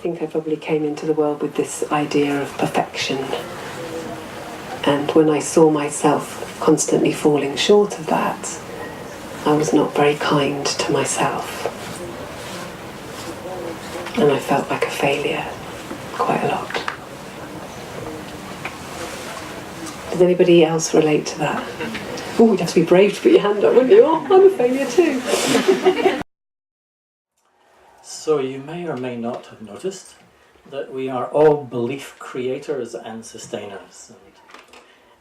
think I probably came into the world with this idea of perfection. And when I saw myself constantly falling short of that, I was not very kind to myself. And I felt like a failure quite a lot. Does anybody else relate to that? Oh, you'd have to be brave to put your hand up, wouldn't you? Oh, I'm a failure too. So you may or may not have noticed that we are all belief creators and sustainers. And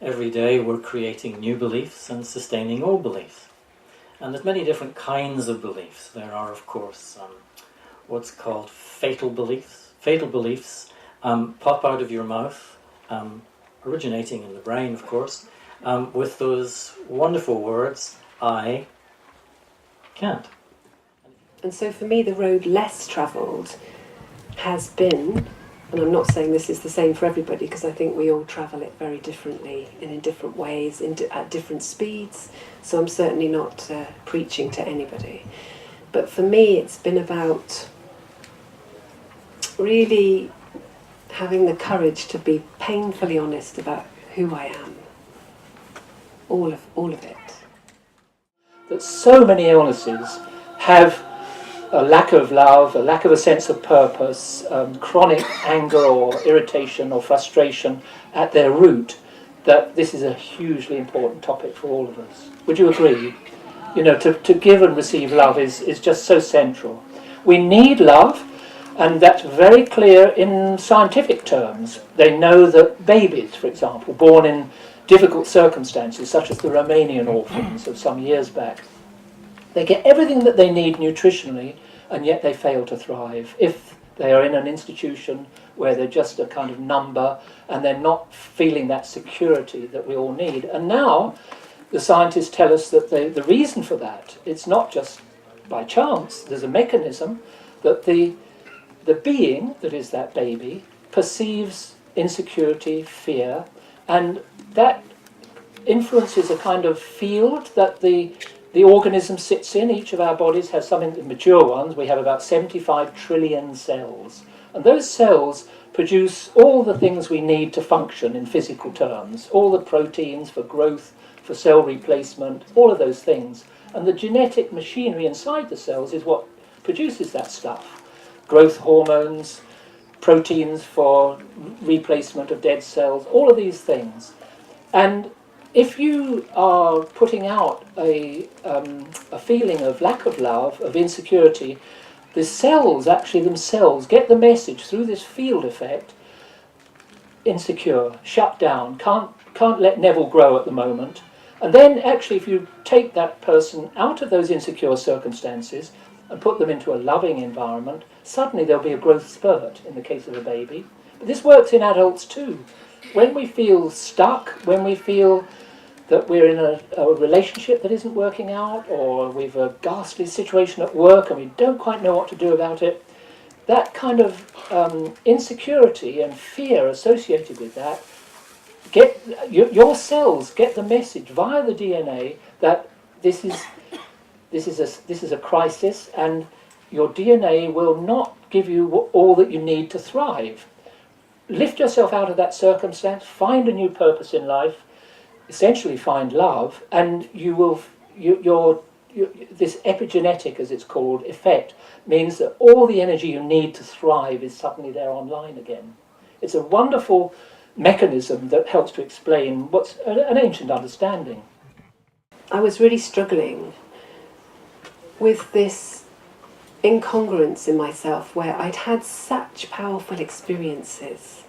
every day we're creating new beliefs and sustaining old beliefs. And there's many different kinds of beliefs. There are, of course, what's called fatal beliefs. Fatal beliefs pop out of your mouth, originating in the brain, of course, with those wonderful words, I can't. And so for me, the road less travelled has been, and I'm not saying this is the same for everybody, because I think we all travel it very differently and in different ways, at different speeds, so I'm certainly not preaching to anybody. But for me, it's been about really having the courage to be painfully honest about who I am. All of it. That so many illnesses have a lack of love, a lack of a sense of purpose, chronic anger or irritation or frustration at their root, that this is a hugely important topic for all of us. Would you agree? You know, to give and receive love is just so central. We need love, and that's very clear in scientific terms. They know that babies, for example, born in difficult circumstances, such as the Romanian orphans of some years back, they get everything that they need nutritionally, and yet they fail to thrive. If they are in an institution where they're just a kind of number, and they're not feeling that security that we all need. And now, the scientists tell us that the reason for that, it's not just by chance. There's a mechanism that the being that is that baby perceives insecurity, fear, and that influences a kind of field that the organism sits in. Each of our bodies has something, the mature ones, we have about 75 trillion cells. And those cells produce all the things we need to function in physical terms, all the proteins for growth, for cell replacement, all of those things. And the genetic machinery inside the cells is what produces that stuff. Growth hormones, proteins for replacement of dead cells, all of these things. And if you are putting out a feeling of lack of love, of insecurity, the cells actually themselves get the message through this field effect, insecure, shut down, can't let Neville grow at the moment. And then actually if you take that person out of those insecure circumstances and put them into a loving environment, suddenly there'll be a growth spurt in the case of a baby. But this works in adults too. When we feel stuck, when we feel that we're in a relationship that isn't working out, or we've a ghastly situation at work and we don't quite know what to do about it, that kind of insecurity and fear associated with that, your cells get the message via the DNA that this is a crisis, and your DNA will not give you all that you need to thrive. Lift yourself out of that circumstance, find a new purpose in life, essentially find love, and you will. This epigenetic, as it's called, effect means that all the energy you need to thrive is suddenly there online again. It's a wonderful mechanism that helps to explain what's an ancient understanding. I was really struggling with this incongruence in myself where I'd had such powerful experiences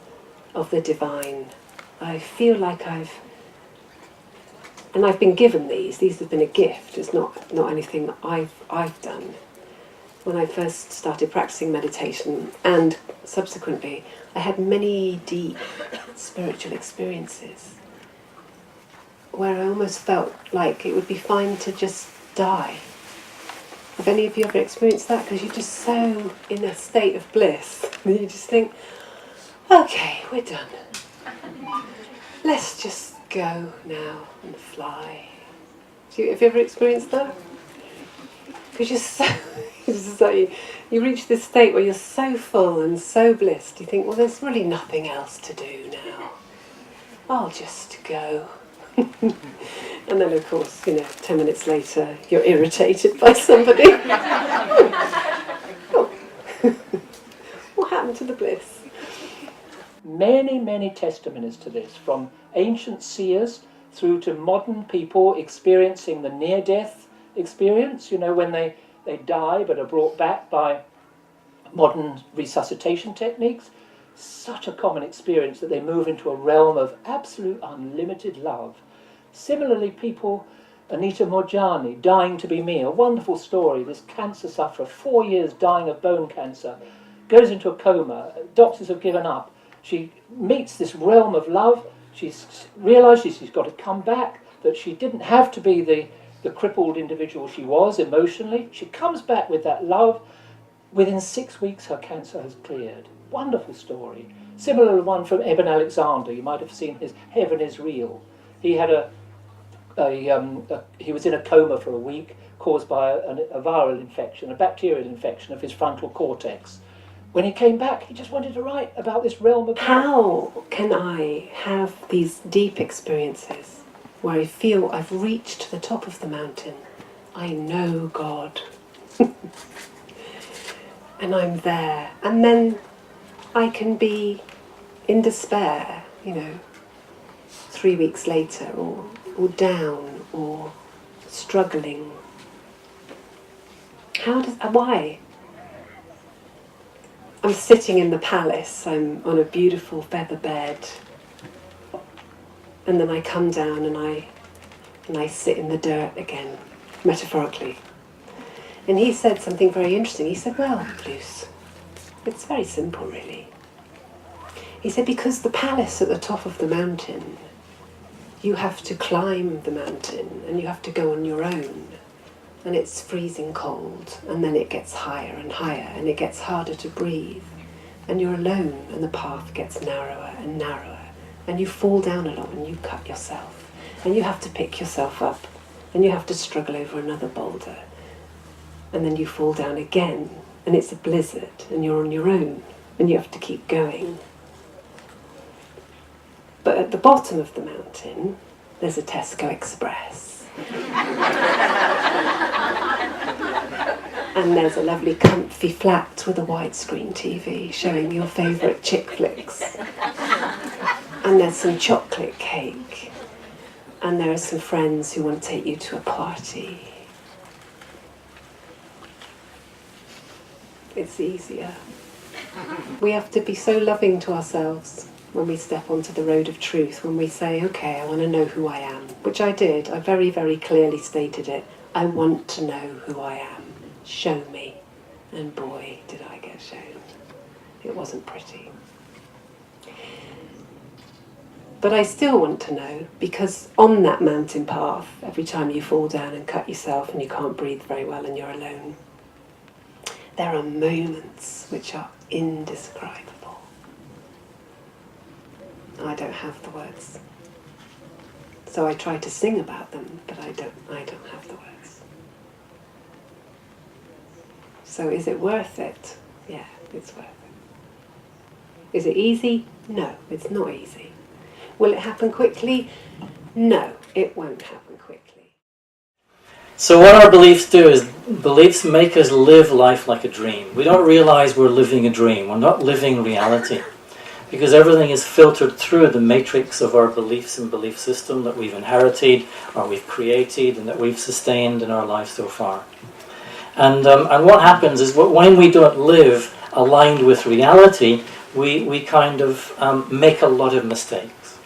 of the divine. I feel like I've been given these have been a gift. It's not anything that I've done. When I first started practicing meditation, and subsequently, I had many deep spiritual experiences where I almost felt like it would be fine to just die. Have any of you ever experienced that? Because you're just so in a state of bliss, and you just think, okay, we're done. Let's just go now and fly. Have you ever experienced that? Because you reach this state where you're so full and so blissed, you think, well, there's really nothing else to do now. I'll just go. And then, of course, 10 minutes later, you're irritated by somebody. Oh. What happened to the bliss? Many, many testimonies to this, from ancient seers through to modern people experiencing the near-death experience, when they die but are brought back by modern resuscitation techniques. Such a common experience that they move into a realm of absolute unlimited love. Similarly, people, Anita Morjani, Dying to Be Me, a wonderful story, this cancer sufferer, 4 years dying of bone cancer, goes into a coma, doctors have given up. She meets this realm of love, she's realised she's got to come back, that she didn't have to be the crippled individual she was emotionally. She comes back with that love. Within 6 weeks her cancer has cleared. Wonderful story. Similar one from Eben Alexander. You might have seen his Heaven is Real. He had he was in a coma for a week caused by a viral infection, a bacterial infection of his frontal cortex. When he came back, he just wanted to write about this realm of love. How can I have these deep experiences where I feel I've reached the top of the mountain? I know God. And I'm there. And then I can be in despair, 3 weeks later, or down, or struggling. Why? I'm sitting in the palace, I'm on a beautiful feather bed, and then I come down and I sit in the dirt again, metaphorically. And he said something very interesting. He said, well, Luce, it's very simple, really. He said, because the palace at the top of the mountain, you have to climb the mountain and you have to go on your own. And it's freezing cold, and then it gets higher and higher, and it gets harder to breathe. And you're alone, and the path gets narrower and narrower. And you fall down a lot and you cut yourself. And you have to pick yourself up, and you have to struggle over another boulder. And then you fall down again, and it's a blizzard, and you're on your own, and you have to keep going. But at the bottom of the mountain, there's a Tesco Express. And there's a lovely comfy flat with a widescreen TV showing your favourite chick flicks. And there's some chocolate cake. And there are some friends who want to take you to a party. It's easier. We have to be so loving to ourselves when we step onto the road of truth, when we say, okay, I want to know who I am, which I did. I very, very clearly stated it. I want to know who I am. Show me. And boy, did I get shown. It wasn't pretty. But I still want to know, because on that mountain path, every time you fall down and cut yourself and you can't breathe very well and you're alone, there are moments which are indescribable. I don't have the words. So I try to sing about them, but I don't have the words. So is it worth it? Yeah, it's worth it. Is it easy? No, it's not easy. Will it happen quickly? No, it won't happen quickly. So what our beliefs do is, beliefs make us live life like a dream. We don't realize we're living a dream. We're not living reality. Because everything is filtered through the matrix of our beliefs and belief system that we've inherited, or we've created, and that we've sustained in our life so far. And what happens is, when we don't live aligned with reality, we kind of make a lot of mistakes.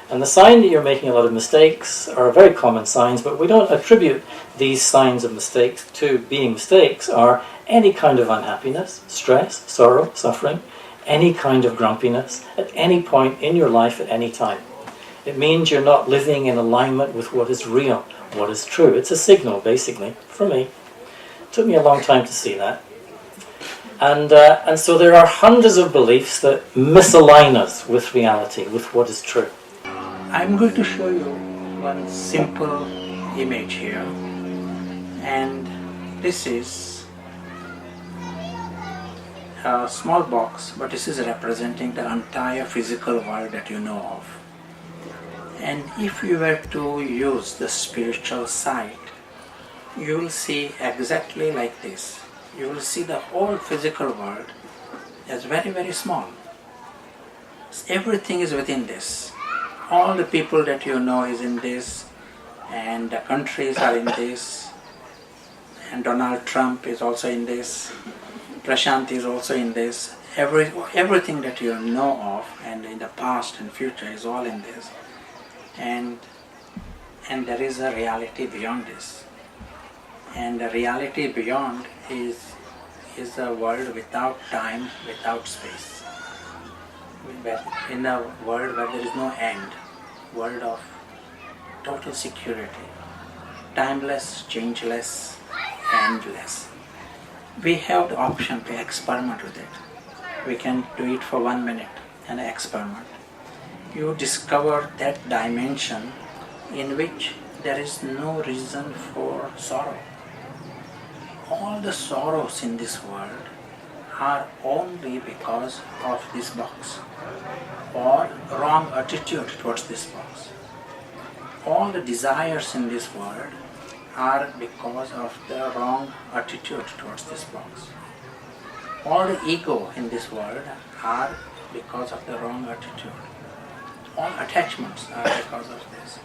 And the sign that you're making a lot of mistakes are very common signs, but we don't attribute these signs of mistakes to being mistakes, are any kind of unhappiness, stress, sorrow, suffering, any kind of grumpiness at any point in your life at any time. It means you're not living in alignment with what is real, what is true. It's a signal, basically, for me. It took me a long time to see that. And so there are hundreds of beliefs that misalign us with reality, with what is true. I'm going to show you one simple image here, and This is a small box, but this is representing the entire physical world that you know of. And if you were to use the spiritual sight, you will see exactly like this. You will see the whole physical world as very, very small. Everything is within this. All the people that you know is in this, and the countries are in this, and Donald Trump is also in this, Prashant is also in this. Everything that you know of, and in the past and future, is all in this. And there is a reality beyond this. And the reality beyond is a world without time, without space. In a world where there is no end, world of total security, timeless, changeless, endless. We have the option to experiment with it. We can do it for 1 minute and experiment. You discover that dimension in which there is no reason for sorrow. All the sorrows in this world are only because of this box or wrong attitude towards this box. All the desires in this world are because of the wrong attitude towards this box. All the ego in this world are because of the wrong attitude. All attachments are because of this.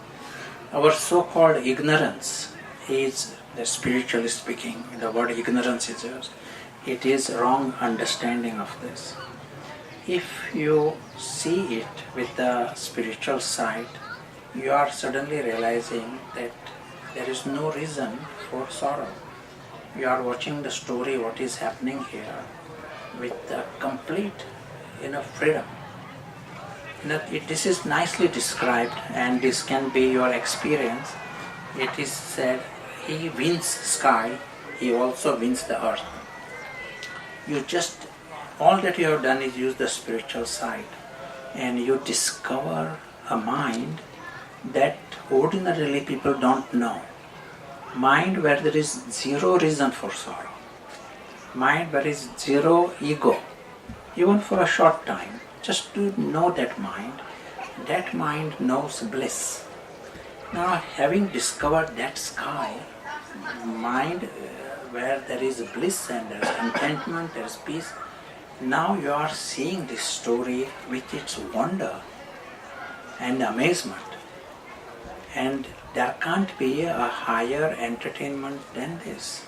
Our so-called ignorance is, spiritually speaking, the word ignorance is used. It is wrong understanding of this. If you see it with the spiritual sight, you are suddenly realizing that there is no reason for sorrow. You are watching the story, what is happening here, with a complete freedom. This is nicely described, and this can be your experience. It is said, he wins sky, he also wins the earth. All that you have done is use the spiritual sight, and you discover a mind that ordinarily people don't know. Mind where there is zero reason for sorrow. Mind where there is zero ego, even for a short time. Just to know that mind knows bliss. Now, having discovered that sky, mind where there is bliss and there is contentment, there is peace, now you are seeing this story with its wonder and amazement. And there can't be a higher entertainment than this.